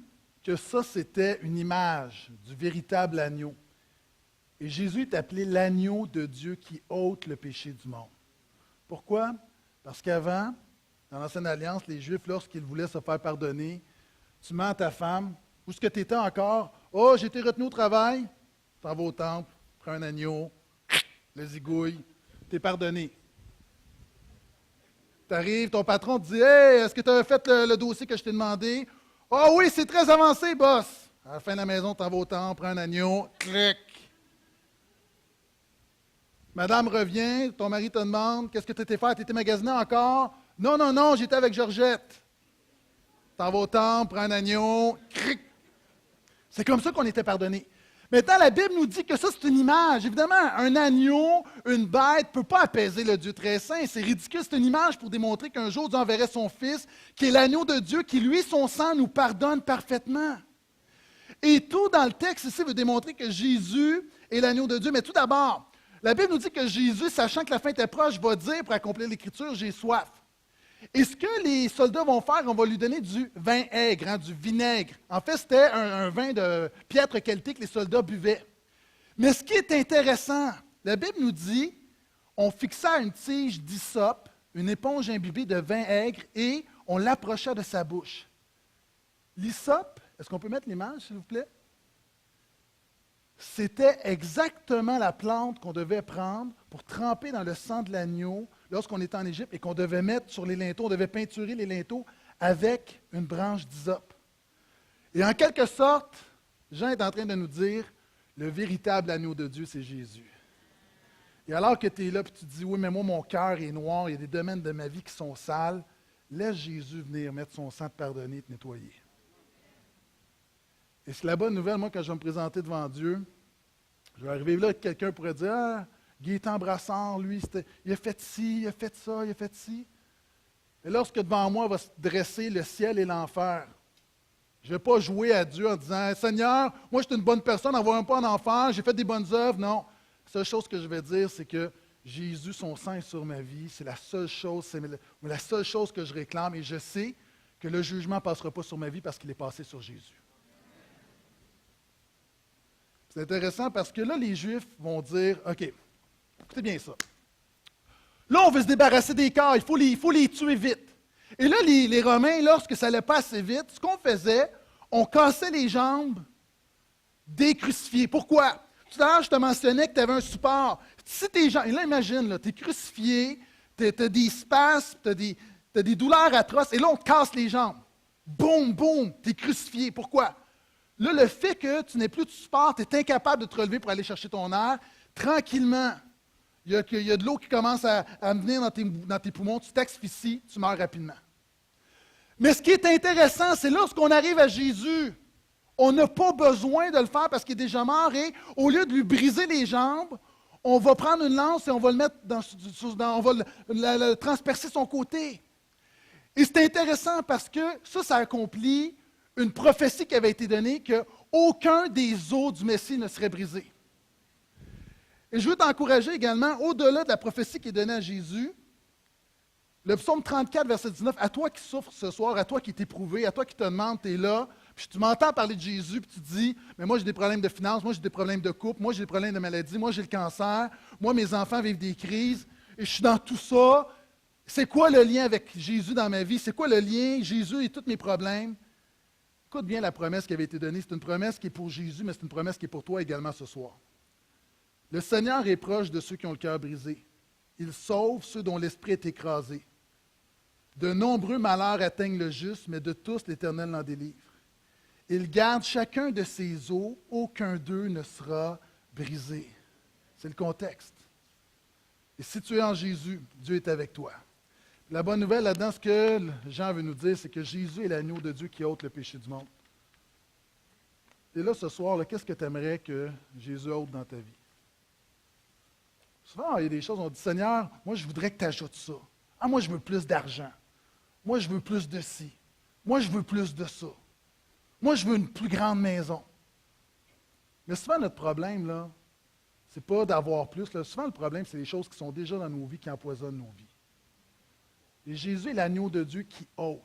que ça, c'était une image du véritable agneau. Et Jésus est appelé l'agneau de Dieu qui ôte le péché du monde. Pourquoi? Parce qu'avant, dans l'Ancienne Alliance, les Juifs, lorsqu'ils voulaient se faire pardonner, tu mens à ta femme, où est-ce que tu étais encore? Oh, j'ai été retenu au travail, t'en vas au temple, prends un agneau, le zigouille, t'es pardonné. Tu arrives, ton patron te dit « Hey, est-ce que tu as fait le dossier que je t'ai demandé? »« Ah oui, c'est très avancé, boss! » À la fin de la maison, tu t'en vas au temple, prends un agneau, clic. Madame revient, ton mari te demande « Qu'est-ce que tu étais faire? Tu étais magasiné encore? »« Non, non, non, j'étais avec Georgette. » T'en vas au temple, prends un agneau, cric. C'est comme ça qu'on était pardonné. Maintenant, la Bible nous dit que ça, c'est une image. Évidemment, un agneau, une bête, ne peut pas apaiser le Dieu très saint. C'est ridicule. C'est une image pour démontrer qu'un jour, Dieu enverrait son Fils, qui est l'agneau de Dieu, qui, lui, son sang, nous pardonne parfaitement. Et tout dans le texte ici veut démontrer que Jésus est l'agneau de Dieu. Mais tout d'abord, la Bible nous dit que Jésus, sachant que la fin était proche, va dire, pour accomplir l'Écriture, « J'ai soif ». Et ce que les soldats vont faire, on va lui donner du vin aigre, du vinaigre. En fait, c'était un vin de piètre qualité que les soldats buvaient. Mais ce qui est intéressant, la Bible nous dit, on fixa une tige d'hysope, une éponge imbibée de vin aigre, et on l'approcha de sa bouche. L'hysope, est-ce qu'on peut mettre l'image, s'il vous plaît? C'était exactement la plante qu'on devait prendre pour tremper dans le sang de l'agneau lorsqu'on était en Égypte et qu'on devait mettre sur les linteaux. On devait peinturer les linteaux avec une branche d'hysope. Et en quelque sorte, Jean est en train de nous dire, le véritable agneau de Dieu, c'est Jésus. Et alors que tu es là et tu te dis, oui, mais moi, mon cœur est noir, il y a des domaines de ma vie qui sont sales, laisse Jésus venir mettre son sang, te pardonner, te nettoyer. Et c'est la bonne nouvelle, moi, quand je vais me présenter devant Dieu, je vais arriver là, quelqu'un pourrait dire, ah, Gaétan Brassard, lui, il a fait ci, il a fait ça, il a fait ci. Et lorsque devant moi va se dresser le ciel et l'enfer, je ne vais pas jouer à Dieu en disant, Seigneur, moi, je suis une bonne personne, envoie-moi pas en enfer, j'ai fait des bonnes œuvres. Non. La seule chose que je vais dire, c'est que Jésus, son sang est sur ma vie. C'est la seule chose, que je réclame. Et je sais que le jugement ne passera pas sur ma vie parce qu'il est passé sur Jésus. C'est intéressant parce que là, les Juifs vont dire, OK, écoutez bien ça. Là, on veut se débarrasser des corps, il faut les tuer vite. Et là, les Romains, lorsque ça n'allait pas assez vite, ce qu'on faisait, on cassait les jambes des crucifiés. Pourquoi? Tout à l'heure, je te mentionnais que tu avais un support. Si tes jambes, et là, imagine, tu es crucifié, tu as des spasmes, tu as des douleurs atroces, et là, on te casse les jambes. Boum, boum, tu es crucifié. Pourquoi? Là, le fait que tu n'aies plus de support, tu es incapable de te relever pour aller chercher ton air, tranquillement, il y a de l'eau qui commence à venir dans tes poumons, tu t'asphyxies, tu meurs rapidement. Mais ce qui est intéressant, c'est lorsqu'on arrive à Jésus, on n'a pas besoin de le faire parce qu'il est déjà mort et au lieu de lui briser les jambes, on va prendre une lance et on va le mettre on va le transpercer son côté. Et c'est intéressant parce que ça accomplit une prophétie qui avait été donnée qu'aucun des os du Messie ne serait brisé. Et je veux t'encourager également, au-delà de la prophétie qui est donnée à Jésus, le psaume 34, verset 19, à toi qui souffres ce soir, à toi qui es éprouvé, à toi qui te demandes, tu es là, puis tu m'entends parler de Jésus, puis tu te dis, mais moi j'ai des problèmes de finances, moi j'ai des problèmes de couple, moi j'ai des problèmes de maladie, moi j'ai le cancer, moi mes enfants vivent des crises, et je suis dans tout ça. C'est quoi le lien avec Jésus dans ma vie? C'est quoi le lien, Jésus et tous mes problèmes? Écoute bien la promesse qui avait été donnée. C'est une promesse qui est pour Jésus, mais c'est une promesse qui est pour toi également ce soir. Le Seigneur est proche de ceux qui ont le cœur brisé. Il sauve ceux dont l'esprit est écrasé. De nombreux malheurs atteignent le juste, mais de tous l'Éternel l'en délivre. Il garde chacun de ses os, aucun d'eux ne sera brisé. C'est le contexte. Et si tu es en Jésus, Dieu est avec toi. La bonne nouvelle là-dedans, ce que Jean veut nous dire, c'est que Jésus est l'agneau de Dieu qui ôte le péché du monde. Et là, ce soir, qu'est-ce que tu aimerais que Jésus ôte dans ta vie? Souvent, il y a des choses, on dit, Seigneur, moi, je voudrais que tu ajoutes ça. Ah, moi, je veux plus d'argent. Moi, je veux plus de ci. Moi, je veux plus de ça. Moi, je veux une plus grande maison. Mais souvent, notre problème, là, c'est pas d'avoir plus. Là. Souvent, le problème, c'est les choses qui sont déjà dans nos vies, qui empoisonnent nos vies. Et Jésus est l'agneau de Dieu qui ôte.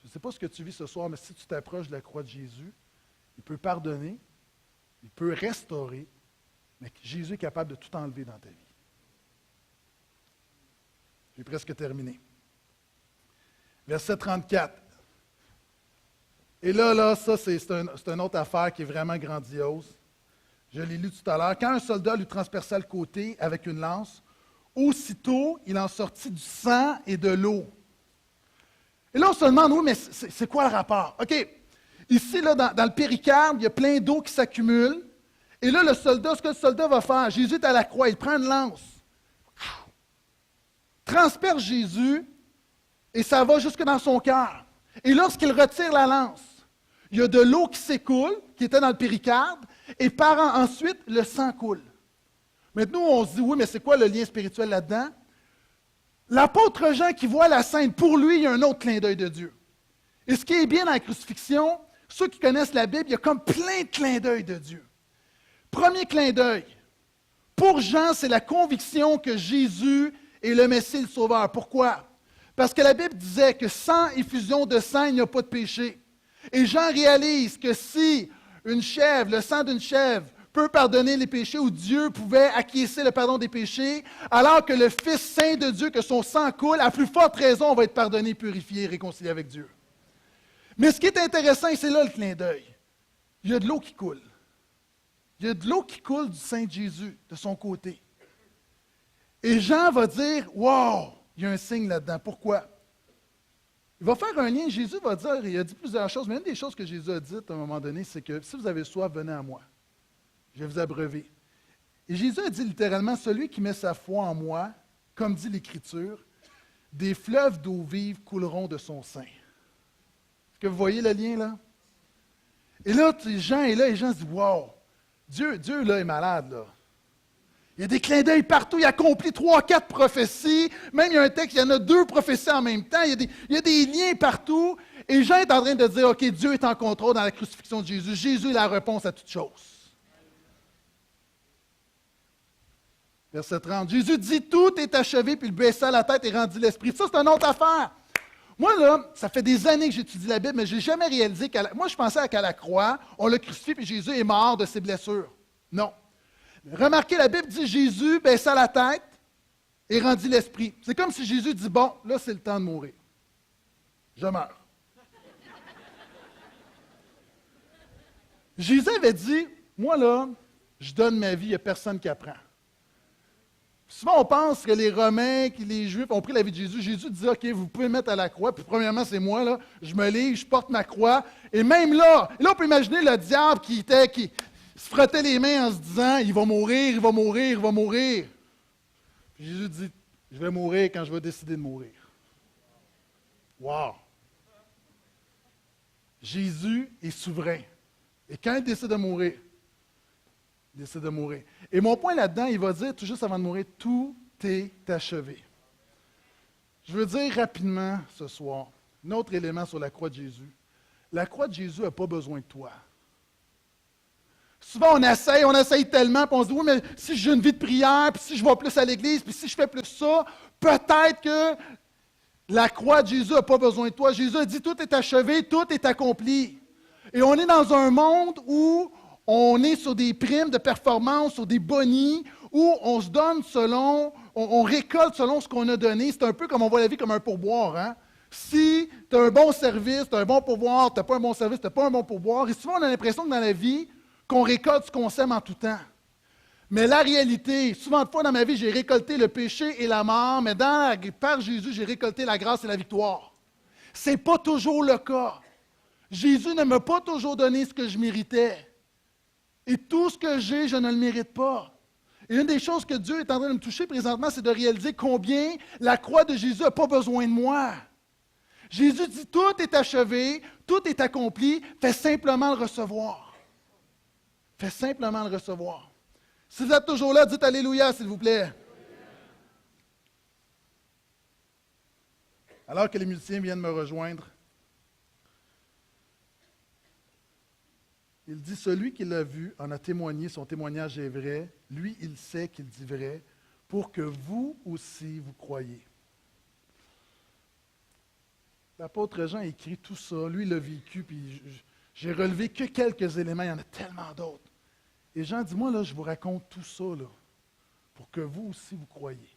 Je ne sais pas ce que tu vis ce soir, mais si tu t'approches de la croix de Jésus, il peut pardonner, il peut restaurer, mais Jésus est capable de tout enlever dans ta vie. J'ai presque terminé. Verset 34. Et là, ça, c'est une autre affaire qui est vraiment grandiose. Je l'ai lu tout à l'heure. Quand un soldat lui transperça le côté avec une lance, aussitôt, il en sortit du sang et de l'eau. Et là, on se demande, oui, mais c'est quoi le rapport? OK. Ici, là, dans le péricarde, il y a plein d'eau qui s'accumule. Et là, ce que le soldat va faire, Jésus est à la croix, il prend une lance, transperce Jésus, et ça va jusque dans son cœur. Et lorsqu'il retire la lance, il y a de l'eau qui s'écoule, qui était dans le péricarde, et ensuite, le sang coule. Maintenant, on se dit, oui, mais c'est quoi le lien spirituel là-dedans? L'apôtre Jean qui voit la scène, pour lui, il y a un autre clin d'œil de Dieu. Et ce qui est bien dans la crucifixion, ceux qui connaissent la Bible, il y a comme plein de clins d'œil de Dieu. Premier clin d'œil. Pour Jean, c'est la conviction que Jésus est le Messie, le Sauveur. Pourquoi? Parce que la Bible disait que sans effusion de sang, il n'y a pas de péché. Et Jean réalise que si une chèvre, le sang d'une chèvre, peut pardonner les péchés, ou Dieu pouvait acquiescer le pardon des péchés, alors que le Fils saint de Dieu, que son sang coule, à plus forte raison, on va être pardonné, purifié, réconcilié avec Dieu. Mais ce qui est intéressant, et c'est là le clin d'œil, il y a de l'eau qui coule. Il y a de l'eau qui coule du sein de Jésus, de son côté. Et Jean va dire, « Wow, il y a un signe là-dedans. » Pourquoi? Il va faire un lien. Jésus va dire, il a dit plusieurs choses, mais une des choses que Jésus a dites à un moment donné, c'est que si vous avez soif, venez à moi. Je vais vous abreuver. Et Jésus a dit littéralement, celui qui met sa foi en moi, comme dit l'Écriture, des fleuves d'eau vive couleront de son sein. Est-ce que vous voyez le lien là? Et là, Jean est là et Jean se dit, wow, Dieu là est malade là. Il y a des clins d'œil partout, il accomplit 3, 4 prophéties, même il y a un texte, il y en a 2 prophéties en même temps, il y a des liens partout, et Jean est en train de dire, OK, Dieu est en contrôle dans la crucifixion de Jésus, Jésus est la réponse à toute chose. Verset 30, Jésus dit, tout est achevé, puis il baissa la tête et rendit l'esprit. Ça, c'est une autre affaire. Moi, là, ça fait des années que j'étudie la Bible, mais je n'ai jamais réalisé moi, je pensais qu'à la croix, on l'a crucifié, puis Jésus est mort de ses blessures. Non. Remarquez, la Bible dit Jésus baissa la tête et rendit l'esprit. C'est comme si Jésus dit, bon, là, c'est le temps de mourir. Je meurs. Jésus avait dit, moi, là, je donne ma vie, il n'y a personne qui apprend. Souvent, on pense que les Romains, que les Juifs ont pris la vie de Jésus. Jésus disait, OK, vous pouvez me mettre à la croix. Puis premièrement, c'est moi, là. Je me livre, je porte ma croix. Et même là, on peut imaginer le diable qui se frottait les mains en se disant, il va mourir, il va mourir, il va mourir. Puis Jésus dit, je vais mourir quand je vais décider de mourir. Wow! Jésus est souverain. Et quand il décide de mourir, il décide de mourir. Et mon point là-dedans, il va dire, tout juste avant de mourir, tout est achevé. Je veux dire rapidement ce soir, un autre élément sur la croix de Jésus. La croix de Jésus n'a pas besoin de toi. Souvent, on essaye tellement, puis on se dit, oui, mais si j'ai une vie de prière, puis si je vais plus à l'église, puis si je fais plus ça, peut-être que la croix de Jésus n'a pas besoin de toi. Jésus a dit, tout est achevé, tout est accompli. Et on est dans un monde où on est sur des primes de performance, sur des bonis, où on se donne on récolte selon ce qu'on a donné. C'est un peu comme on voit la vie comme un pourboire. Hein? Si tu as un bon service, tu as un bon pourboire, tu n'as pas un bon service, tu n'as pas un bon pourboire. Et souvent, on a l'impression que dans la vie, qu'on récolte ce qu'on sème en tout temps. Mais la réalité, souvent de fois dans ma vie, j'ai récolté le péché et la mort, mais par Jésus, j'ai récolté la grâce et la victoire. Ce n'est pas toujours le cas. Jésus ne m'a pas toujours donné ce que je méritais. Et tout ce que j'ai, je ne le mérite pas. Et une des choses que Dieu est en train de me toucher présentement, c'est de réaliser combien la croix de Jésus n'a pas besoin de moi. Jésus dit, tout est achevé, tout est accompli, fais simplement le recevoir. Fais simplement le recevoir. Si vous êtes toujours là, dites Alléluia, s'il vous plaît. Alors que les musiciens viennent me rejoindre, il dit, celui qui l'a vu en a témoigné, son témoignage est vrai. Lui, il sait qu'il dit vrai, pour que vous aussi, vous croyiez. L'apôtre Jean a écrit tout ça. Lui, il l'a vécu, puis j'ai relevé que quelques éléments. Il y en a tellement d'autres. Et Jean dit, moi, là, je vous raconte tout ça, là, pour que vous aussi, vous croyiez.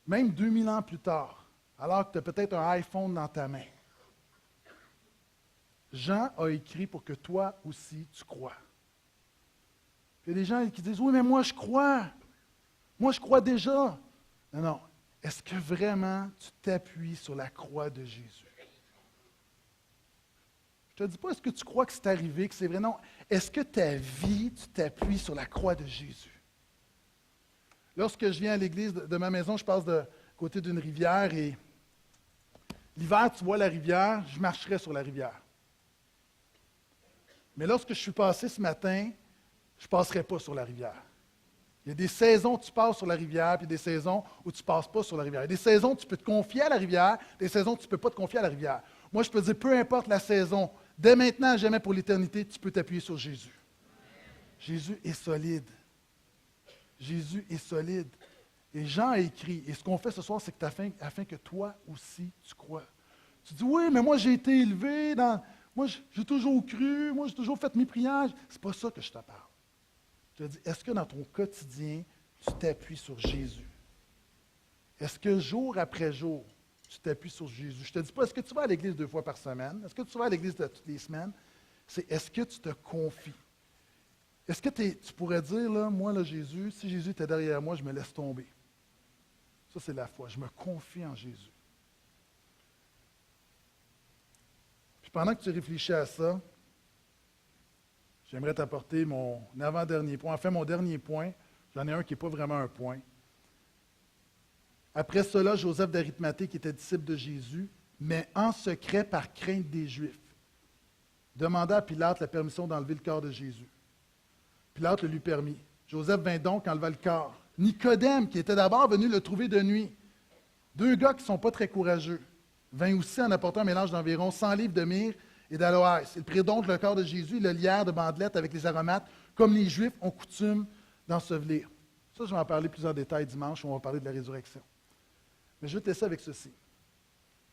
Même 2000 ans plus tard, alors que tu as peut-être un iPhone dans ta main, Jean a écrit pour que toi aussi, tu crois. Il y a des gens qui disent, oui, mais moi, je crois. Moi, je crois déjà. Non, non. Est-ce que vraiment tu t'appuies sur la croix de Jésus? Je ne te dis pas, est-ce que tu crois que c'est arrivé, que c'est vrai? Non. Est-ce que ta vie, tu t'appuies sur la croix de Jésus? Lorsque je viens à l'église de ma maison, je passe de côté d'une rivière et l'hiver, tu vois la rivière, je marcherai sur la rivière. Mais lorsque je suis passé ce matin, je ne passerai pas sur la rivière. Il y a des saisons où tu passes sur la rivière, puis des saisons où tu ne passes pas sur la rivière. Il y a des saisons où tu peux te confier à la rivière, des saisons où tu ne peux pas te confier à la rivière. Moi, je peux dire, peu importe la saison, dès maintenant, jamais pour l'éternité, tu peux t'appuyer sur Jésus. Jésus est solide. Jésus est solide. Et Jean a écrit, et ce qu'on fait ce soir, c'est que afin que toi aussi tu crois. Tu dis, oui, mais moi j'ai été élevé dans... Moi j'ai toujours cru, moi j'ai toujours fait mes prières. C'est pas ça que je te parle. Je te dis, est-ce que dans ton quotidien, tu t'appuies sur Jésus? Est-ce que jour après jour, tu t'appuies sur Jésus? Je ne te dis pas, est-ce que tu vas à l'église 2 fois par semaine? Est-ce que tu vas à l'église toutes les semaines? C'est, est-ce que tu te confies? Est-ce que tu pourrais dire, là, moi, là, Jésus, si Jésus était derrière moi, je me laisse tomber. Ça, c'est la foi. Je me confie en Jésus. Puis pendant que tu réfléchis à ça, j'aimerais t'apporter mon avant-dernier point. Enfin, mon dernier point, j'en ai un qui n'est pas vraiment un point. Après cela, Joseph d'Arimathée, qui était disciple de Jésus, mais en secret par crainte des Juifs, demanda à Pilate la permission d'enlever le corps de Jésus. Pilate le lui permit. Joseph vint donc enlever le corps. Nicodème, qui était d'abord venu le trouver de nuit, 2 gars qui ne sont pas très courageux, vint aussi en apportant un mélange d'environ 100 livres de myrrhe et d'aloès. Ils prirent donc le corps de Jésus et le lièrent de bandelettes avec les aromates, comme les Juifs ont coutume d'ensevelir. Ça, je vais en parler plus en détail dimanche, où on va parler de la résurrection. Mais je vais te laisser avec ceci.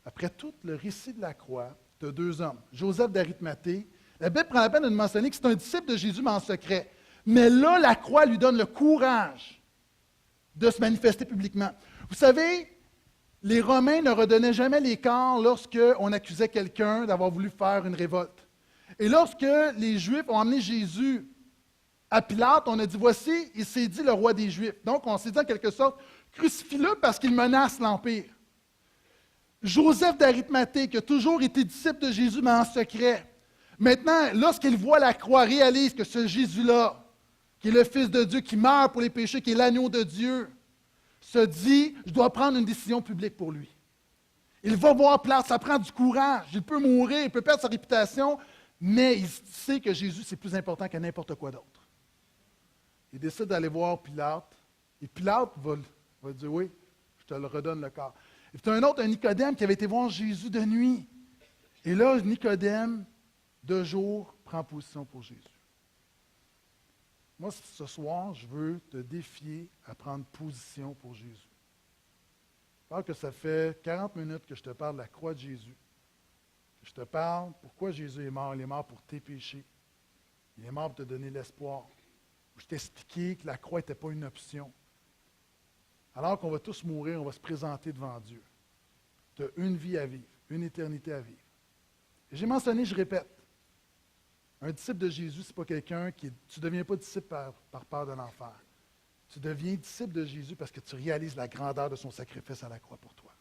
Après tout le récit de la croix, tu as 2 hommes. Joseph d'Arimathée. La Bible prend la peine de nous mentionner que c'est un disciple de Jésus, mais en secret. Mais là, la croix lui donne le courage de se manifester publiquement. Vous savez, les Romains ne redonnaient jamais les corps lorsqu'on accusait quelqu'un d'avoir voulu faire une révolte. Et lorsque les Juifs ont emmené Jésus à Pilate, on a dit, voici, il s'est dit le roi des Juifs. Donc, on s'est dit en quelque sorte, crucifie-le parce qu'il menace l'Empire. Joseph d'Arimathée, qui a toujours été disciple de Jésus, mais en secret. Maintenant, lorsqu'il voit la croix, réalise que ce Jésus-là, qui est le Fils de Dieu, qui meurt pour les péchés, qui est l'agneau de Dieu, se dit, je dois prendre une décision publique pour lui. Il va voir Pilate, ça prend du courage. Il peut mourir, il peut perdre sa réputation, mais il sait que Jésus, c'est plus important que n'importe quoi d'autre. Il décide d'aller voir Pilate, et Pilate va dire, oui, je te le redonne le corps. Et puis, un autre, un Nicodème, qui avait été voir Jésus de nuit. Et là, Nicodème, de jour, prend position pour Jésus. Moi, ce soir, je veux te défier à prendre position pour Jésus. Alors que ça fait 40 minutes que je te parle de la croix de Jésus, que je te parle pourquoi Jésus est mort. Il est mort pour tes péchés. Il est mort pour te donner l'espoir. Je t'ai expliqué que la croix n'était pas une option. Alors qu'on va tous mourir, on va se présenter devant Dieu. Tu as une vie à vivre, une éternité à vivre. Et j'ai mentionné, je répète, un disciple de Jésus, ce n'est pas quelqu'un qui... Tu ne deviens pas disciple par peur de l'enfer. Tu deviens disciple de Jésus parce que tu réalises la grandeur de son sacrifice à la croix pour toi.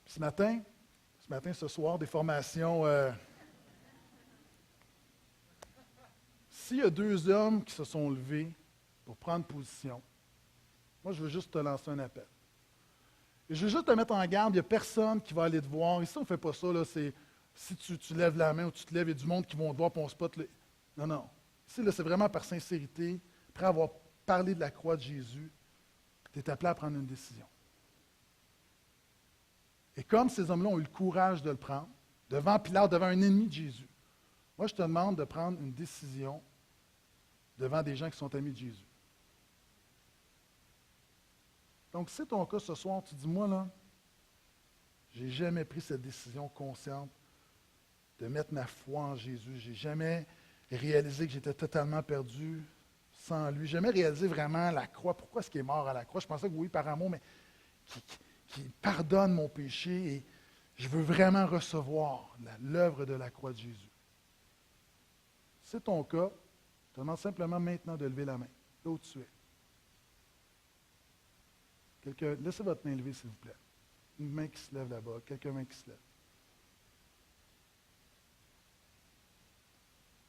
Ce matin, ce soir, des formations... S'il y a 2 hommes qui se sont levés pour prendre position, moi, je veux juste te lancer un appel. Et je veux juste te mettre en garde, il n'y a personne qui va aller te voir. Ici, on ne fait pas ça, là, c'est... Si tu lèves la main ou tu te lèves, il y a du monde qui vont te voir et on spot. Non, non. Ici, là, c'est vraiment par sincérité, après avoir parlé de la croix de Jésus, tu es appelé à prendre une décision. Et comme ces hommes-là ont eu le courage de le prendre, devant Pilate, devant un ennemi de Jésus, moi, je te demande de prendre une décision devant des gens qui sont amis de Jésus. Donc, si c'est ton cas ce soir, tu dis, moi, là, je n'ai jamais pris cette décision consciente de mettre ma foi en Jésus. Je n'ai jamais réalisé que j'étais totalement perdu sans lui. J'ai jamais réalisé vraiment la croix. Pourquoi est-ce qu'il est mort à la croix? Je pensais que oui, par amour, mais qui pardonne mon péché et je veux vraiment recevoir l'œuvre de la croix de Jésus. Si c'est ton cas, je te demande simplement maintenant de lever la main, là où tu es. Laissez votre main levée, s'il vous plaît. Une main qui se lève là-bas, quelques mains qui se lèvent.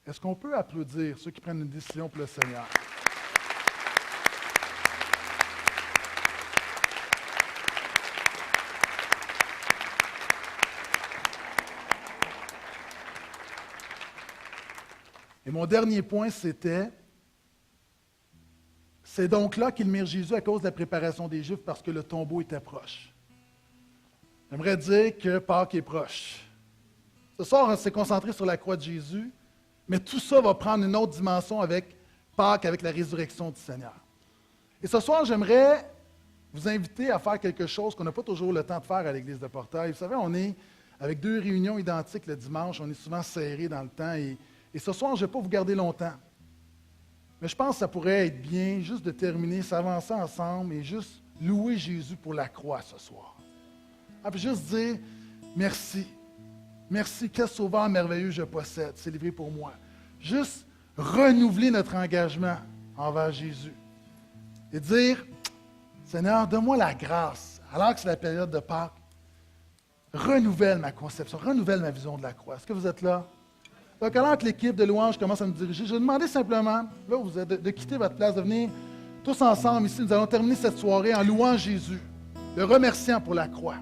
Est-ce qu'on peut applaudir ceux qui prennent une décision pour le Seigneur? Et mon dernier point, c'est donc là qu'ils mirent Jésus à cause de la préparation des Juifs parce que le tombeau était proche. J'aimerais dire que Pâques est proche. Ce soir, on s'est concentré sur la croix de Jésus, mais tout ça va prendre une autre dimension avec Pâques avec la résurrection du Seigneur. Et ce soir, j'aimerais vous inviter à faire quelque chose qu'on n'a pas toujours le temps de faire à l'Église de Portail. Vous savez, on est avec 2 réunions identiques le dimanche, on est souvent serré dans le temps. Et ce soir, je ne vais pas vous garder longtemps. Mais je pense que ça pourrait être bien juste de terminer, s'avancer ensemble et juste louer Jésus pour la croix ce soir. Puis juste dire merci. Merci, quel sauveur merveilleux je possède, c'est livré pour moi. Juste renouveler notre engagement envers Jésus. Et dire, Seigneur, donne-moi la grâce, alors que c'est la période de Pâques, renouvelle ma conception, renouvelle ma vision de la croix. Est-ce que vous êtes là? Donc, alors que l'équipe de louange commence à nous diriger, je vais demander simplement, là où vous êtes, de quitter votre place, de venir tous ensemble ici. Nous allons terminer cette soirée en louant Jésus, le remerciant pour la croix.